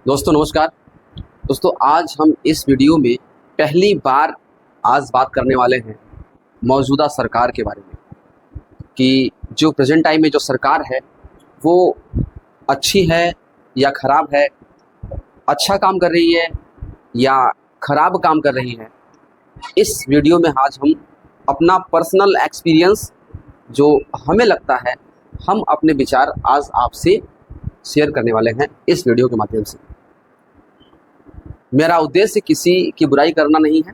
दोस्तों नमस्कार। दोस्तों आज हम इस वीडियो में पहली बार आज बात करने वाले हैं मौजूदा सरकार के बारे में कि जो प्रेजेंट टाइम में जो सरकार है वो अच्छी है या ख़राब है, अच्छा काम कर रही है या ख़राब काम कर रही है। इस वीडियो में आज हम अपना पर्सनल एक्सपीरियंस जो हमें लगता है हम अपने विचार आज आपसे शेयर करने वाले हैं इस वीडियो के माध्यम से। मेरा उद्देश्य किसी की बुराई करना नहीं है।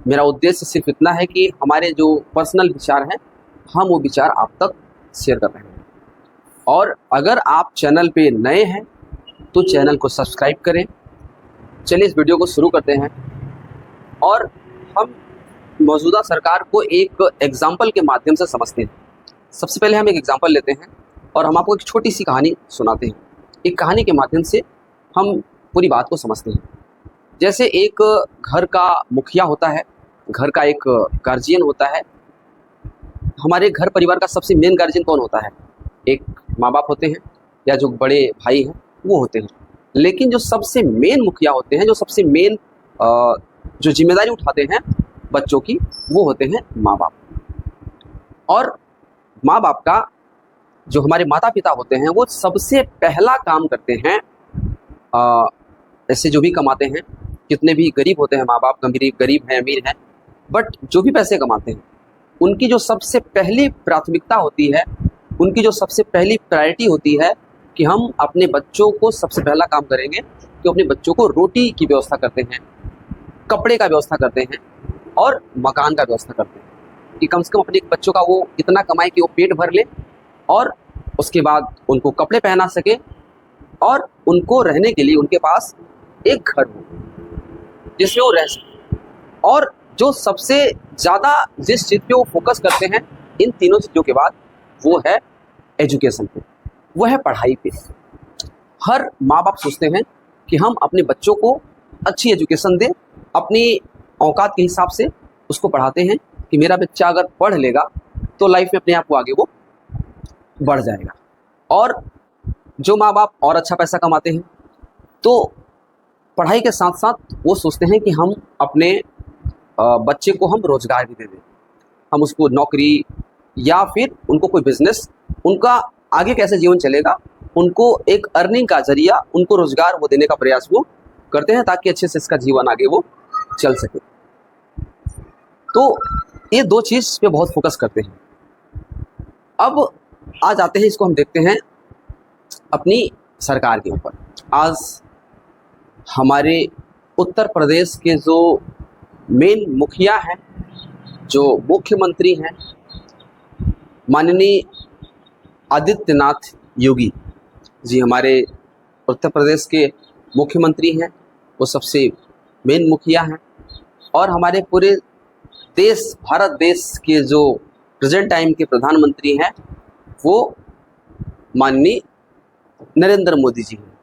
मेरा उद्देश्य सिर्फ इतना है कि हमारे जो पर्सनल विचार हैं हम वो विचार आप तक शेयर कर रहे हैं। और अगर आप चैनल पे नए हैं तो चैनल को सब्सक्राइब करें। चलिए इस वीडियो को शुरू करते हैं और हम मौजूदा सरकार को एक एग्जाम्पल के माध्यम से समझते हैं। सबसे पहले हम एक एग्जाम्पल लेते हैं और हम आपको एक छोटी सी कहानी सुनाते हैं। एक कहानी के माध्यम से हम पूरी बात को समझते हैं। जैसे एक घर का मुखिया होता है, घर का एक गार्जियन होता है। हमारे घर परिवार का सबसे मेन गार्जियन कौन होता है? एक माँ बाप होते हैं या जो बड़े भाई हैं वो होते हैं। लेकिन जो सबसे मेन मुखिया होते हैं, जो सबसे मेन जो जिम्मेदारी उठाते हैं बच्चों की, वो होते हैं माँ बाप। और माँ बाप का जो हमारे माता पिता होते हैं वो सबसे पहला काम करते हैं, ऐसे जो भी कमाते हैं, कितने भी गरीब होते हैं माँ बाप, गरीब हैं अमीर हैं, बट जो भी पैसे कमाते हैं उनकी जो सबसे पहली प्राथमिकता होती है, उनकी जो सबसे पहली प्रायोरिटी होती है कि हम अपने बच्चों को सबसे पहला काम करेंगे कि अपने बच्चों को रोटी की व्यवस्था करते हैं, कपड़े का व्यवस्था करते हैं और मकान का व्यवस्था करते हैं कि कम से कम अपने बच्चों का वो इतना कमाए कि वो पेट भर ले और उसके बाद उनको कपड़े पहना सके और उनको रहने के लिए उनके पास एक घर हो जिसमें वो रह सके। और जो सबसे ज़्यादा जिस चीज़ पे वो फोकस करते हैं इन तीनों चीज़ों के बाद, वो है एजुकेशन पे, वो है पढ़ाई पे। हर माँ बाप सोचते हैं कि हम अपने बच्चों को अच्छी एजुकेशन दें, अपनी औकात के हिसाब से उसको पढ़ाते हैं कि मेरा बच्चा अगर पढ़ लेगा तो लाइफ में अपने आप को आगे वो बढ़ जाएगा। और जो माँ बाप और अच्छा पैसा कमाते हैं तो पढ़ाई के साथ साथ वो सोचते हैं कि हम अपने बच्चे को हम रोज़गार भी दे दें, हम उसको नौकरी या फिर उनको कोई बिजनेस, उनका आगे कैसे जीवन चलेगा, उनको एक अर्निंग का जरिया, उनको रोज़गार वो देने का प्रयास वो करते हैं ताकि अच्छे से इसका जीवन आगे वो चल सके। तो ये दो चीज़ पे बहुत फोकस करते हैं। अब आज आते हैं, इसको हम देखते हैं अपनी सरकार के ऊपर। आज हमारे उत्तर प्रदेश के जो मेन मुखिया हैं, जो मुख्यमंत्री हैं, माननीय आदित्यनाथ योगी जी हमारे उत्तर प्रदेश के मुख्यमंत्री हैं, वो सबसे मेन मुखिया हैं। और हमारे पूरे देश, भारत देश के जो प्रेजेंट टाइम के प्रधानमंत्री हैं वो माननीय नरेंद्र मोदी जी हैं।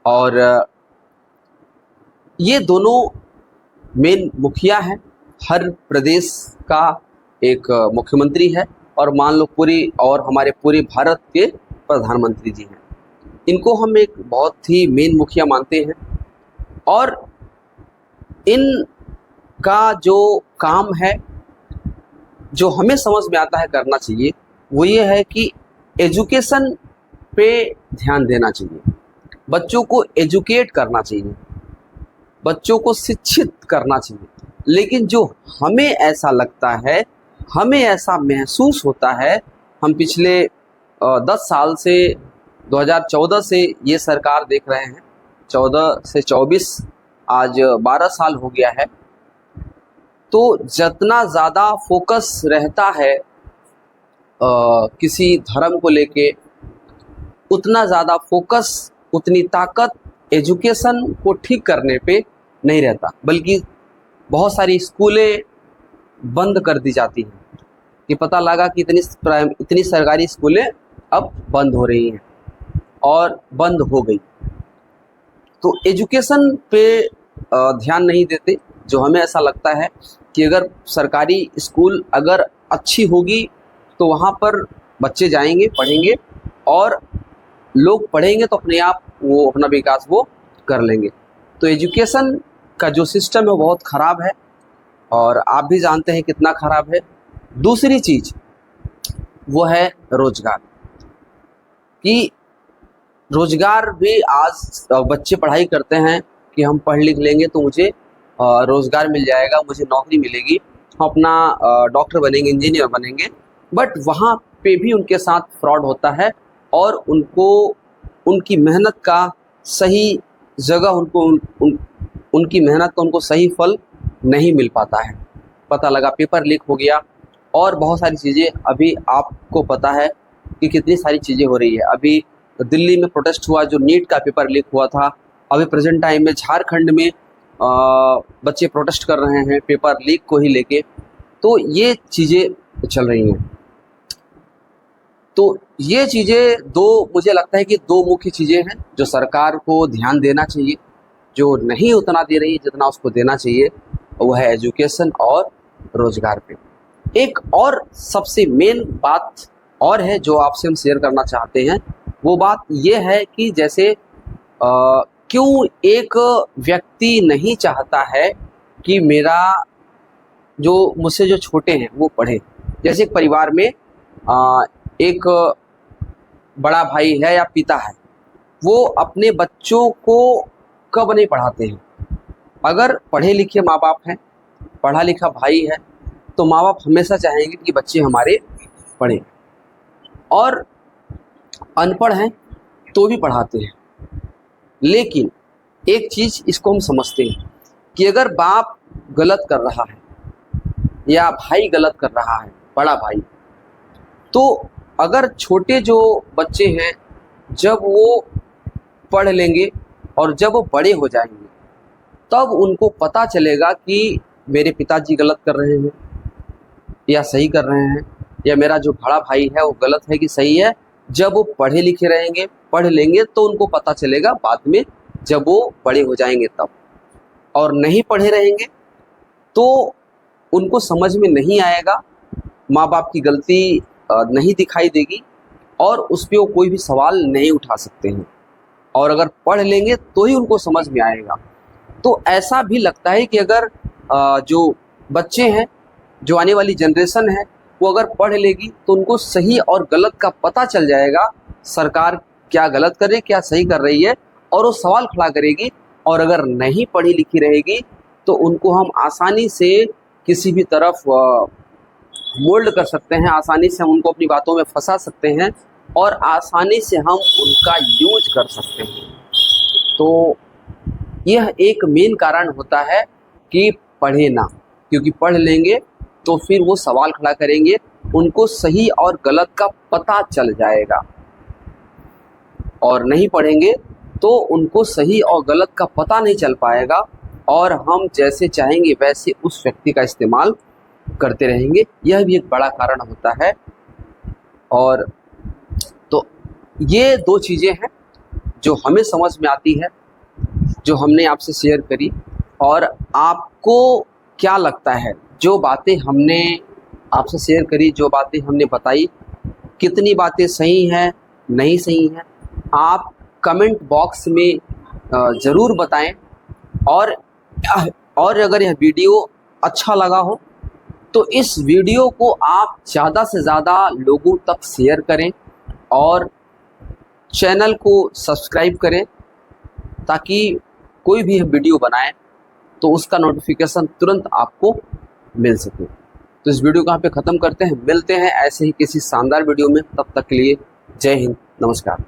और ये दोनों मेन मुखिया हैं। हर प्रदेश का एक मुख्यमंत्री है और मान लो हमारे पूरे भारत के प्रधानमंत्री जी हैं। इनको हम एक बहुत ही मेन मुखिया मानते हैं। और इनका जो काम है, जो हमें समझ में आता है करना चाहिए, वो ये है कि एजुकेशन पे ध्यान देना चाहिए, बच्चों को एजुकेट करना चाहिए, बच्चों को शिक्षित करना चाहिए। लेकिन जो हमें ऐसा लगता है, हमें ऐसा महसूस होता है, हम पिछले 10 साल से 2014 से ये सरकार देख रहे हैं, 14 से 24 आज 12 साल हो गया है। तो जितना ज़्यादा फोकस रहता है किसी धर्म को लेके, उतना ज़्यादा फोकस, उतनी ताकत एजुकेशन को ठीक करने पे नहीं रहता, बल्कि बहुत सारी स्कूलें बंद कर दी जाती हैं कि पता लगा कि इतनी सरकारी स्कूलें अब बंद हो रही हैं और बंद हो गई। तो एजुकेशन पे ध्यान नहीं देते। जो हमें ऐसा लगता है कि अगर सरकारी स्कूल अगर अच्छी होगी तो वहाँ पर बच्चे जाएंगे, पढ़ेंगे और लोग पढ़ेंगे तो अपने आप वो अपना विकास वो कर लेंगे। तो एजुकेशन का जो सिस्टम है वो बहुत ख़राब है और आप भी जानते हैं कितना ख़राब है। दूसरी चीज़ वो है रोज़गार, कि रोज़गार भी आज बच्चे पढ़ाई करते हैं कि हम पढ़ लिख लेंगे तो मुझे रोज़गार मिल जाएगा, मुझे नौकरी मिलेगी, हम अपना डॉक्टर बनेंगे, इंजीनियर बनेंगे। बट वहाँ पे भी उनके साथ फ्रॉड होता है और उनको उनकी मेहनत का सही जगह उनकी मेहनत का उनको सही फल नहीं मिल पाता है। पता लगा पेपर लीक हो गया और बहुत सारी चीज़ें, अभी आपको पता है कि कितनी सारी चीज़ें हो रही है। अभी दिल्ली में प्रोटेस्ट हुआ, जो नीट का पेपर लीक हुआ था। अभी प्रेजेंट टाइम में झारखंड में बच्चे प्रोटेस्ट कर रहे हैं पेपर लीक को ही लेके। तो ये चीज़ें चल रही हैं। तो ये चीज़ें मुझे लगता है कि दो मुख्य चीज़ें हैं जो सरकार को ध्यान देना चाहिए, जो नहीं उतना दे रही है जितना उसको देना चाहिए, वो है एजुकेशन और रोज़गार पे। एक और सबसे मेन बात और है जो आपसे हम शेयर करना चाहते हैं, वो बात ये है कि जैसे क्यों एक व्यक्ति नहीं चाहता है कि मेरा जो मुझसे जो छोटे हैं वो पढ़े। जैसे एक परिवार में एक बड़ा भाई है या पिता है, वो अपने बच्चों को कब नहीं पढ़ाते हैं। अगर पढ़े लिखे माँ बाप हैं, पढ़ा लिखा भाई है, तो माँ बाप हमेशा चाहेंगे कि बच्चे हमारे पढ़ें। और अनपढ़ हैं तो भी पढ़ाते हैं। लेकिन एक चीज़ इसको हम समझते हैं कि अगर बाप गलत कर रहा है या भाई गलत कर रहा है, बड़ा भाई, तो अगर छोटे जो बच्चे हैं जब वो पढ़ लेंगे और जब वो बड़े हो जाएंगे तब उनको पता चलेगा कि मेरे पिताजी गलत कर रहे हैं या सही कर रहे हैं, या मेरा जो बड़ा भाई है वो गलत है कि सही है। जब वो पढ़े लिखे रहेंगे, पढ़ लेंगे, तो उनको पता चलेगा बाद में जब वो बड़े हो जाएंगे तब। और नहीं पढ़े रहेंगे तो उनको समझ में नहीं आएगा, माँ बाप की गलती नहीं दिखाई देगी और उस पर वो कोई भी सवाल नहीं उठा सकते हैं। और अगर पढ़ लेंगे तो ही उनको समझ में आएगा। तो ऐसा भी लगता है कि अगर जो बच्चे हैं, जो आने वाली जनरेशन है, वो अगर पढ़ लेगी तो उनको सही और गलत का पता चल जाएगा, सरकार क्या गलत कर रही है, क्या सही कर रही है, और वो सवाल खड़ा करेगी। और अगर नहीं पढ़ी लिखी रहेगी तो उनको हम आसानी से किसी भी तरफ मोल्ड कर सकते हैं, आसानी से हम उनको अपनी बातों में फंसा सकते हैं और आसानी से हम उनका यूज कर सकते हैं। तो यह एक मेन कारण होता है कि पढ़े ना, क्योंकि पढ़ लेंगे तो फिर वो सवाल खड़ा करेंगे, उनको सही और गलत का पता चल जाएगा। और नहीं पढ़ेंगे तो उनको सही और गलत का पता नहीं चल पाएगा और हम जैसे चाहेंगे वैसे उस व्यक्ति का इस्तेमाल करते रहेंगे। यह भी एक बड़ा कारण होता है। और तो ये दो चीज़ें हैं जो हमें समझ में आती है, जो हमने आपसे शेयर करी। और आपको क्या लगता है, जो बातें हमने आपसे शेयर करी, जो बातें हमने बताई, कितनी बातें सही हैं, नहीं सही हैं, आप कमेंट बॉक्स में ज़रूर बताएं। और अगर यह वीडियो अच्छा लगा हो तो इस वीडियो को आप ज़्यादा से ज़्यादा लोगों तक शेयर करें और चैनल को सब्सक्राइब करें, ताकि कोई भी वीडियो बनाए तो उसका नोटिफिकेशन तुरंत आपको मिल सके। तो इस वीडियो को यहाँ पे ख़त्म करते हैं, मिलते हैं ऐसे ही किसी शानदार वीडियो में। तब तक के लिए जय हिंद, नमस्कार।